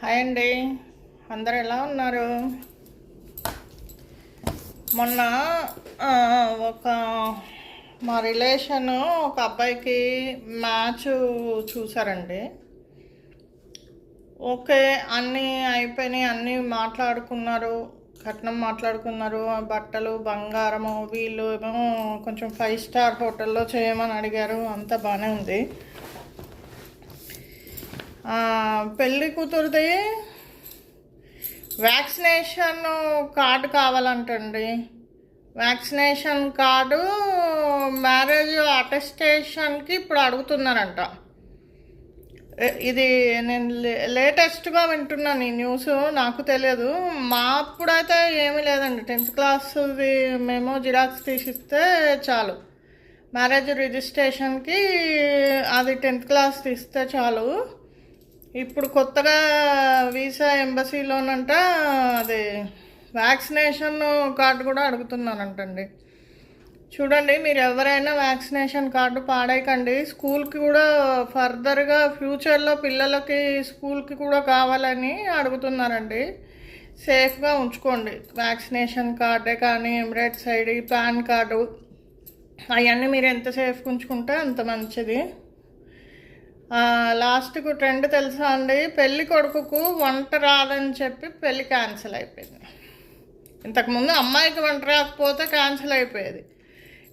Hi అండి, అందరు ఎలా ఉన్నారు? మొన్న ఒక మా రిలేషను ఒక అబ్బాయికి మ్యాచ్ చూసారండి. ఓకే, అన్నీ అయిపోయినాయి, అన్నీ మాట్లాడుకున్నారు, కట్నం మాట్లాడుకున్నారు, బట్టలు బంగారము వీళ్ళు ఏమో కొంచెం 5 స్టార్ హోటల్లో చేయమని అడిగారు. అంతా బాగానే ఉంది. పెళ్ళి కూతురుది వ్యాక్సినేషన్ కార్డు కావాలంటండి. వ్యాక్సినేషన్ కార్డు మ్యారేజ్ అటెస్టేషన్కి ఇప్పుడు అడుగుతున్నారంట. ఇది నేను లేటెస్ట్గా వింటున్నాను ఈ న్యూస్, నాకు తెలియదు. మా అప్పుడైతే ఏమీ లేదండి. 10th క్లాస్ది మేము జిరాక్స్ తీసిస్తే చాలు, మ్యారేజ్ రిజిస్ట్రేషన్కి అది 10th క్లాస్ తీస్తే చాలు. ఇప్పుడు కొత్తగా వీసా ఎంబసీలోనంట అది వ్యాక్సినేషన్ కార్డు కూడా అడుగుతున్నానంటండి. చూడండి, మీరు ఎవరైనా వ్యాక్సినేషన్ కార్డు పాడేయకండి. స్కూల్కి కూడా ఫర్దర్గా ఫ్యూచర్లో పిల్లలకి స్కూల్కి కూడా కావాలని అడుగుతున్నారండి. సేఫ్గా ఉంచుకోండి. వ్యాక్సినేషన్ కార్డే కానీ ఎమిరేట్స్ ఐడి, పాన్ కార్డు అవన్నీ మీరు ఎంత సేఫ్గా ఉంచుకుంటే అంత మంచిది. లాస్ట్కు ట్రెండ్ తెలుసా అండి? పెళ్ళి కొడుకుకు వంట రాదని చెప్పి పెళ్ళి క్యాన్సిల్ అయిపోయింది. ఇంతకుముందు అమ్మాయికి వంట రాకపోతే క్యాన్సిల్ అయిపోయేది,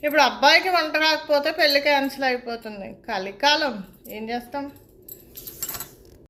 ఇప్పుడు అబ్బాయికి వంట రాకపోతే పెళ్ళి క్యాన్సిల్ అయిపోతుంది. కలికాలం, ఏం చేస్తాం?